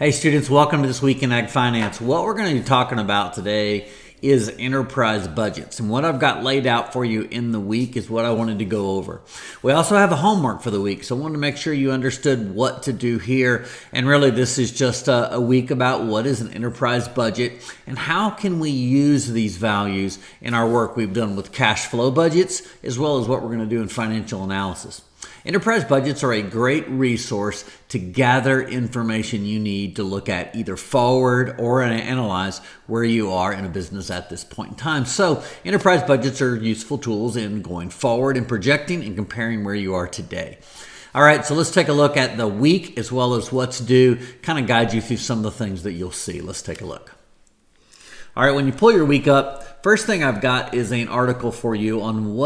Hey students, welcome to This Week in Ag Finance. What we're going to be talking about today is enterprise budgets. And what I've got laid out for you in the week is what I wanted to go over. We also have a homework for the week, so I wanted to make sure you understood what to do here. And really this is just a week about what is an enterprise budget and how can we use these values in our work we've done with cash flow budgets, as well as what we're going to do in financial analysis. Enterprise budgets are a great resource to gather information you need to look at either forward or analyze where you are in a business at this point in time. So enterprise budgets are useful tools in going forward and projecting and comparing where you are today. All right, so let's take a look at the week as well as what's due, kind of guide you through some of the things that you'll see. Let's take a look. All right, when you pull your week up, first thing I've got is an article for you on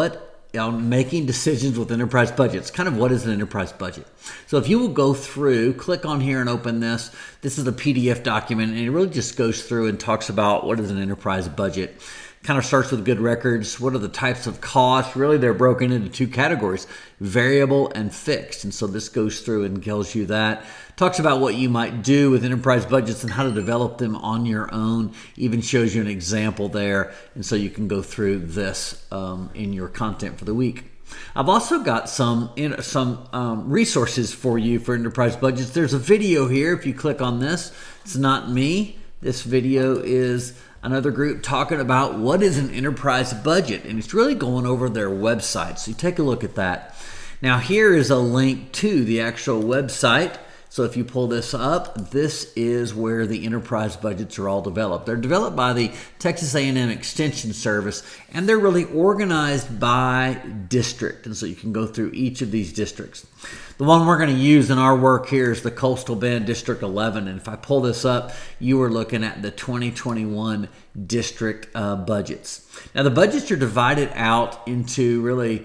making decisions with enterprise budgets. Kind of what is an enterprise budget? So if you will go through, click on here and open this. This is a PDF document, and it really just goes through and talks about what is an enterprise budget. Kind of starts with good records. What are the types of costs? Really, they're broken into two categories, variable and fixed. And so this goes through and tells you that. Talks about what you might do with enterprise budgets and how to develop them on your own. Even shows you an example there. And so you can go through this in your content for the week. I've also got some resources for you for enterprise budgets. There's a video here. If you click on this, it's not me. This video is another group talking about what is an enterprise budget, and it's really going over their website. So you take a look at that. Now here is a link to the actual website. So if you pull this up, this is where the enterprise budgets are all developed. They're developed by the Texas A&M Extension Service, and they're really organized by district. And so you can go through each of these districts. The one we're going to use in our work here is the Coastal Bend District 11. And if I pull this up, you are looking at the 2021 district budgets. Now the budgets are divided out into really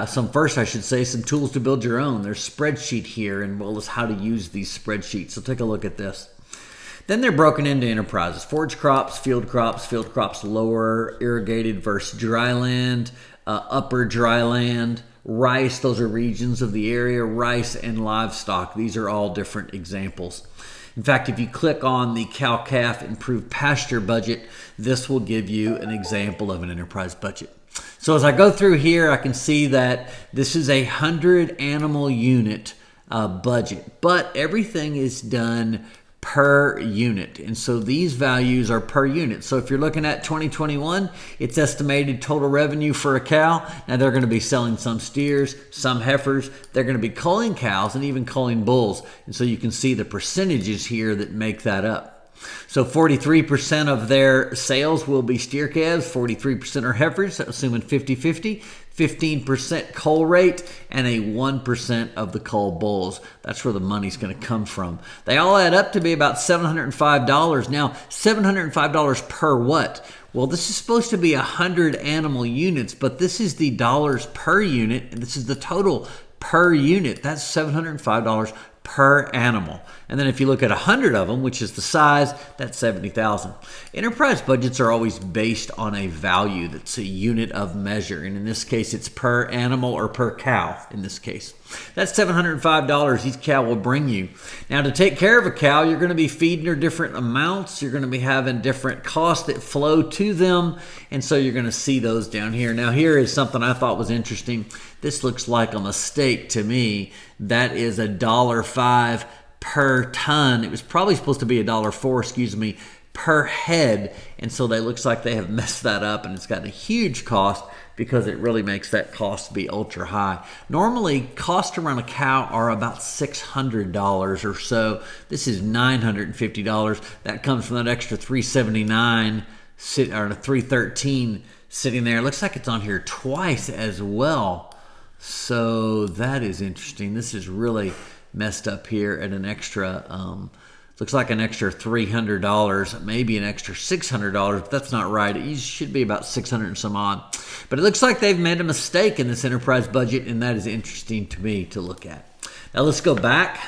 some tools to build your own. There's spreadsheet here, and well as how to use these spreadsheets. So take a look at this. Then they're broken into enterprises: forage crops, field crops, lower irrigated versus dryland, upper dryland, rice. Those are regions of the area, rice, and livestock. These are all different examples. In fact, if you click on the cow-calf improved pasture budget, this will give you an example of an enterprise budget. So as I go through here, I can see that this is a 100 animal unit budget, but everything is done per unit. And so these values are per unit. So if you're looking at 2021, it's estimated total revenue for a cow. Now they're going to be selling some steers, some heifers. They're going to be culling cows and even culling bulls. And so you can see the percentages here that make that up. So 43% of their sales will be steer calves, 43% are heifers, assuming 50-50, 15% cull rate, and a 1% of the cull bulls. That's where the money's going to come from. They all add up to be about $705. Now, $705 per what? Well, this is supposed to be 100 animal units, but this is the dollars per unit, and this is the total per unit. That's $705 per animal. And then if you look at 100 of them, which is the size, that's $70,000. Enterprise budgets are always based on a value that's a unit of measure. And in this case, it's per animal or per cow in this case. That's $705 each cow will bring you. Now to take care of a cow, you're going to be feeding her different amounts. You're going to be having different costs that flow to them. And so you're going to see those down here. Now here is something I thought was interesting. This looks like a mistake to me. That is $1.05 per ton. It was probably supposed to be $1.04, per head. And so it looks like they have messed that up, and it's got a huge cost because it really makes that cost be ultra high. Normally, costs to run a cow are about $600 or so. This is $950. That comes from that extra $379 or $313 sitting there. It looks like it's on here twice as well. So that is interesting. This is really messed up here at an extra, looks like an extra $300, maybe an extra $600, but that's not right. It should be about 600 and some odd. But it looks like they've made a mistake in this enterprise budget, and that is interesting to me to look at. Now let's go back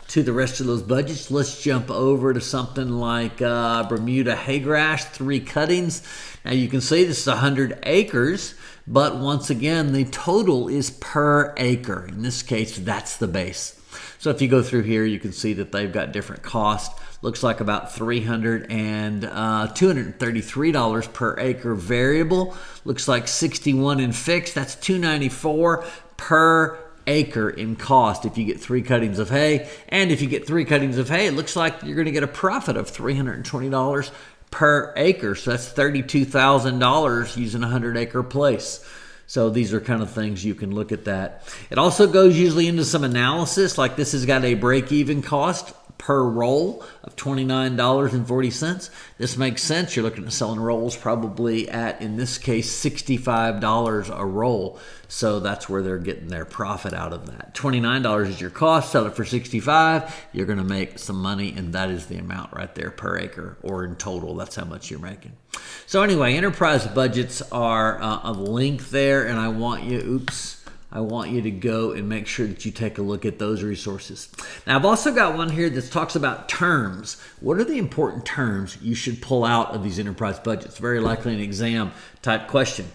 to the rest of those budgets. Let's jump over to something like Bermuda hay grass, 3 cuttings. Now you can see this is 100 acres, but once again, the total is per acre. In this case, that's the base. So if you go through here, you can see that they've got different costs. Looks like about $233 per acre variable. Looks like 61 in fixed. That's $294 per acre in cost if you get 3 cuttings of hay. And if you get 3 cuttings of hay, it looks like you're going to get a profit of $320 per acre. So that's $32,000 using a 100-acre place. So these are kind of things you can look at that. It also goes usually into some analysis, like this has got a break-even cost per roll of $29.40. This makes sense. You're looking at selling rolls probably at, in this case, $65 a roll. So that's where they're getting their profit out of that. $29 is your cost. Sell it for $65. You're going to make some money, and that is the amount right there per acre, or in total, that's how much you're making. So anyway, enterprise budgets are a link there, and I want you to go and make sure that you take a look at those resources. Now, I've also got one here that talks about terms. What are the important terms you should pull out of these enterprise budgets? Very likely an exam type question.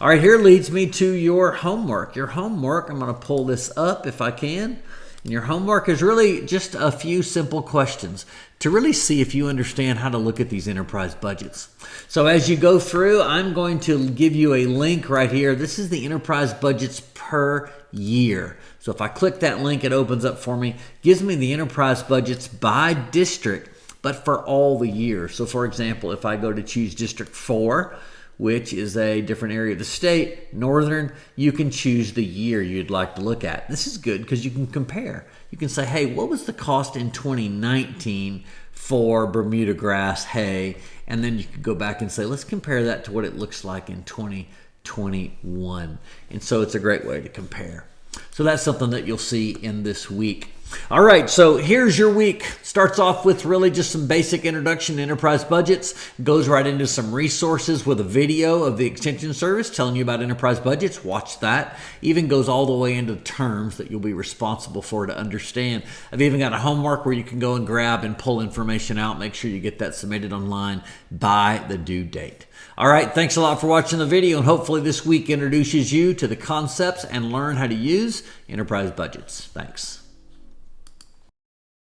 All right, here leads me to your homework. Your homework, I'm going to pull this up if I can. And your homework is really just a few simple questions to really see if you understand how to look at these enterprise budgets. So as you go through, I'm going to give you a link right here. This is the enterprise budgets per year. So if I click that link, it opens up for me, gives me the enterprise budgets by district, but for all the years. So for example, if I go to choose District 4, which is a different area of the state, Northern, you can choose the year you'd like to look at. This is good because you can compare. You can say, hey, what was the cost in 2019 for Bermuda grass hay? And then you can go back and say, let's compare that to what it looks like in 2021. And so it's a great way to compare. So that's something that you'll see in this week. All right, so here's your week. Starts off with really just some basic introduction to enterprise budgets. Goes right into some resources with a video of the extension service telling you about enterprise budgets. Watch that. Even goes all the way into terms that you'll be responsible for to understand. I've even got a homework where you can go and grab and pull information out. Make sure you get that submitted online by the due date. All right, thanks a lot for watching the video, and hopefully this week introduces you to the concepts and learn how to use enterprise budgets. Thanks.